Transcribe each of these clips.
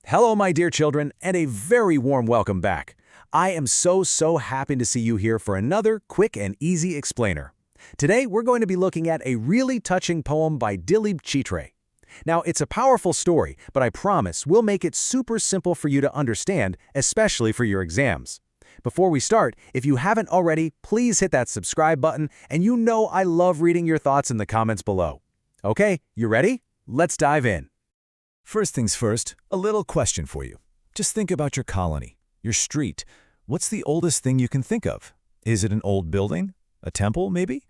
Hello, my dear children, and a very warm welcome back. I am so happy to see you here for another quick and easy explainer. Today, we're going to be looking at a really touching poem by Dilip Chitre. Now, it's a powerful story, but I promise we'll make it super simple for you to understand, especially for your exams. Before we start, if you haven't already, please hit that subscribe button, and you know I love reading your thoughts in the comments below. Okay, you ready? Let's dive in. First things first, a little question for you. Just think about your colony, your street. What's the oldest thing you can think of? Is it an old building? A temple, maybe?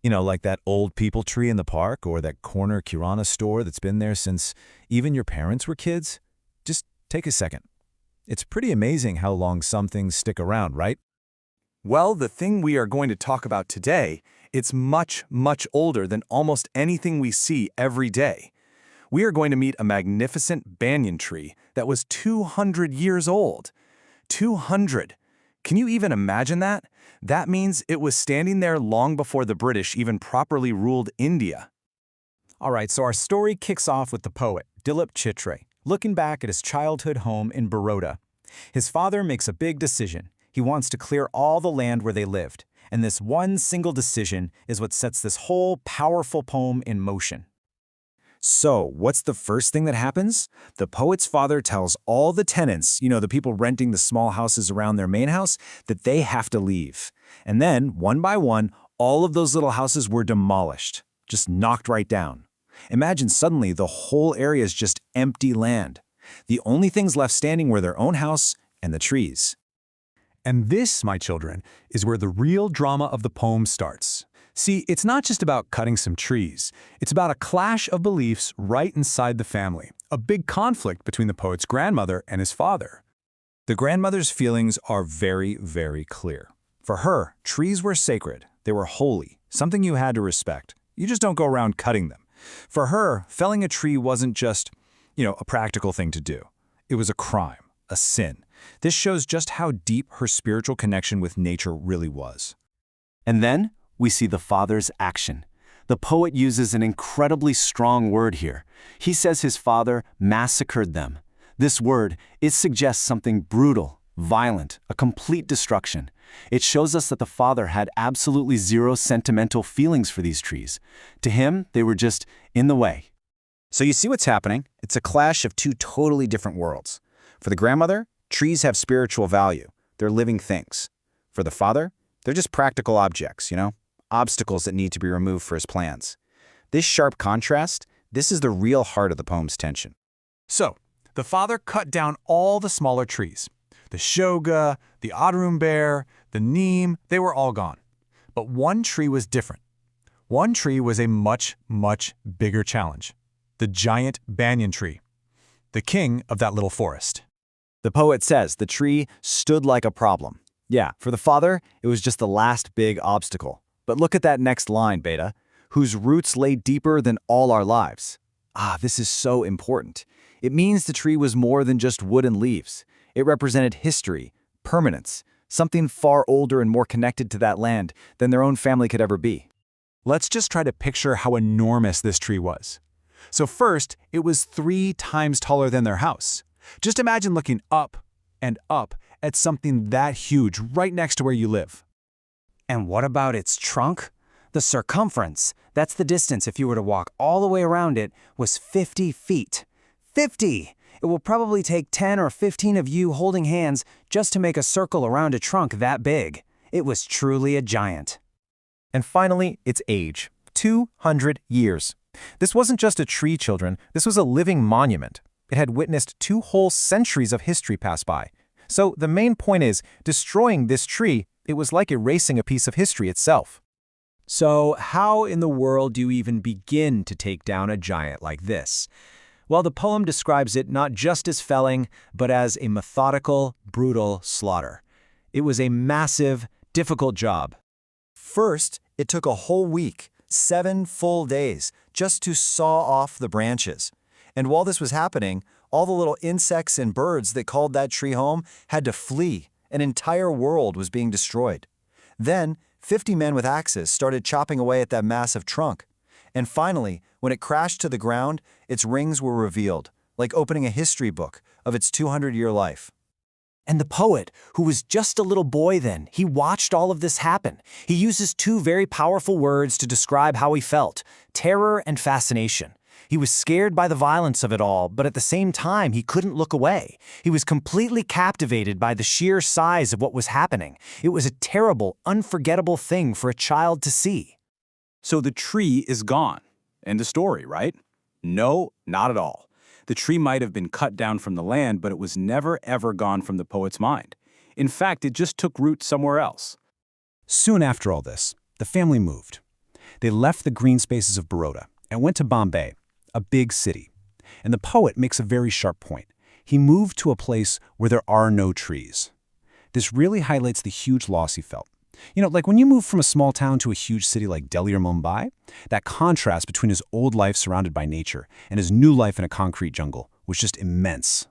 You know, like that old peepal tree in the park or that corner Kirana store that's been there since even your parents were kids? Just take a second. It's pretty amazing how long some things stick around, right? Well, the thing we are going to talk about today, it's much older than almost anything we see every day. We are going to meet a magnificent banyan tree that was 200 years old. 200. Can you even imagine that? That means it was standing there long before the British even properly ruled India. All right, so our story kicks off with the poet, Dilip Chitre, looking back at his childhood home in Baroda. His father makes a big decision. He wants to clear all the land where they lived, and this one single decision is what sets this whole powerful poem in motion. So, what's the first thing that happens? The poet's father tells all the tenants, the people renting the small houses around their main house, that they have to leave. And then, one by one, all of those little houses were demolished, just knocked right down. Imagine suddenly the whole area is just empty land. The only things left standing were their own house and the trees. And this, my children, is where the real drama of the poem starts. See, it's not just about cutting some trees. It's about a clash of beliefs right inside the family, a big conflict between the poet's grandmother and his father. The grandmother's feelings are very clear. For her, trees were sacred. They were holy, something you had to respect. You just don't go around cutting them. For her, felling a tree wasn't just, a practical thing to do. It was a crime, a sin. This shows just how deep her spiritual connection with nature really was. And then we see the father's action. The poet uses an incredibly strong word here. He says his father massacred them. This word, it suggests something brutal, violent, a complete destruction. It shows us that the father had absolutely zero sentimental feelings for these trees. To him, they were just in the way. So you see what's happening? It's a clash of two totally different worlds. For the grandmother, trees have spiritual value. They're living things. For the father, they're just practical objects, obstacles that need to be removed for his plans. This sharp contrast, this is the real heart of the poem's tension. So, the father cut down all the smaller trees. The shoga, the arum bear, the neem, they were all gone. But one tree was different. One tree was a much bigger challenge. The giant banyan tree, the king of that little forest. The poet says the tree stood like a problem. Yeah, for the father, it was just the last big obstacle. But look at that next line, Beta, whose roots lay deeper than all our lives. This is so important. It means the tree was more than just wood and leaves. It represented history, permanence, something far older and more connected to that land than their own family could ever be. Let's just try to picture how enormous this tree was. So first, it was 3 times taller than their house. Just imagine looking up and up at something that huge right next to where you live. And what about its trunk? The circumference, that's the distance if you were to walk all the way around it, was 50 feet. 50! It will probably take 10 or 15 of you holding hands just to make a circle around a trunk that big. It was truly a giant. And finally, its age, 200 years. This wasn't just a tree, children. This was a living monument. It had witnessed 2 whole centuries of history pass by. So the main point is, destroying this tree, it was like erasing a piece of history itself. So how in the world do you even begin to take down a giant like this? Well, the poem describes it not just as felling, but as a methodical, brutal slaughter. It was a massive, difficult job. First, it took a whole week, 7 full days, just to saw off the branches. And while this was happening, all the little insects and birds that called that tree home had to flee. An entire world was being destroyed. Then, 50 men with axes started chopping away at that massive trunk. And finally, when it crashed to the ground, its rings were revealed, like opening a history book, of its 200-year life. And the poet, who was just a little boy then, he watched all of this happen. He uses two very powerful words to describe how he felt: terror and fascination. He was scared by the violence of it all, but at the same time, he couldn't look away. He was completely captivated by the sheer size of what was happening. It was a terrible, unforgettable thing for a child to see. So the tree is gone. End of story, right? No, not at all. The tree might have been cut down from the land, but it was never ever gone from the poet's mind. In fact, it just took root somewhere else. Soon after all this, the family moved. They left the green spaces of Baroda and went to Bombay, a big city. And the poet makes a very sharp point. He moved to a place where there are no trees. This really highlights the huge loss he felt. You know, like when you move from a small town to a huge city like Delhi or Mumbai, that contrast between his old life surrounded by nature and his new life in a concrete jungle was just immense.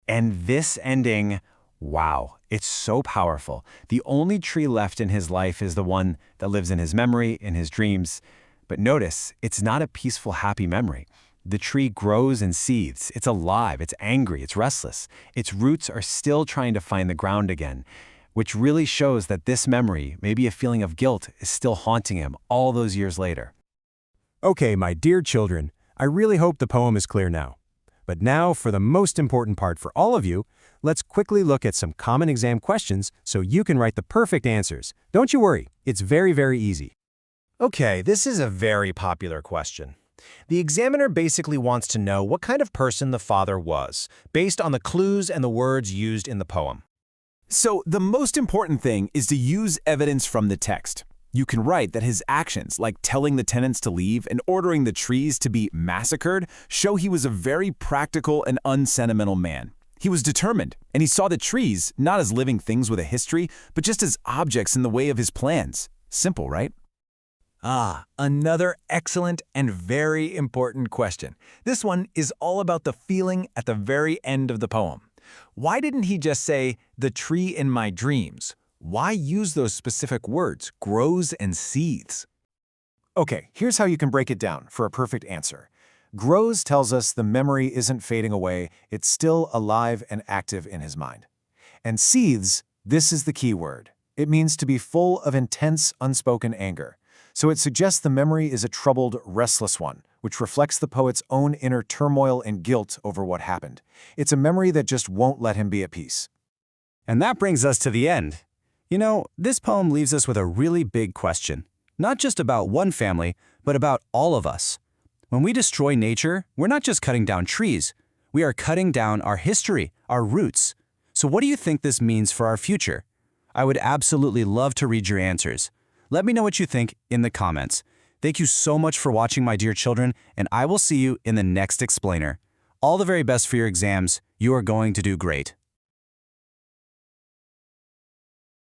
And this ending, wow, it's so powerful. The only tree left in his life is the one that lives in his memory, in his dreams. But notice, it's not a peaceful, happy memory. The tree grows and seethes. It's alive, it's angry, it's restless. Its roots are still trying to find the ground again, which really shows that this memory, maybe a feeling of guilt, is still haunting him all those years later. Okay, my dear children, I really hope the poem is clear now. But now, for the most important part for all of you, let's quickly look at some common exam questions so you can write the perfect answers. Don't you worry, it's very, very easy. Okay, this is a very popular question. The examiner basically wants to know what kind of person the father was, based on the clues and the words used in the poem. So the most important thing is to use evidence from the text. You can write that his actions, like telling the tenants to leave and ordering the trees to be massacred, show he was a very practical and unsentimental man. He was determined, and he saw the trees not as living things with a history, but just as objects in the way of his plans. Simple, right? Ah, another excellent and very important question. This one is all about the feeling at the very end of the poem. Why didn't he just say, "the tree in my dreams"? Why use those specific words, grows and seethes? Okay, here's how you can break it down for a perfect answer. Grows tells us the memory isn't fading away, it's still alive and active in his mind. And seethes, this is the key word. It means to be full of intense, unspoken anger. So it suggests the memory is a troubled, restless one, which reflects the poet's own inner turmoil and guilt over what happened. It's a memory that just won't let him be at peace. And that brings us to the end. You know, this poem leaves us with a really big question. Not just about one family, but about all of us. When we destroy nature, we're not just cutting down trees. We are cutting down our history, our roots. So what do you think this means for our future? I would absolutely love to read your answers. Let me know what you think in the comments. Thank you so much for watching, my dear children, and I will see you in the next explainer. All the very best for your exams. You are going to do great.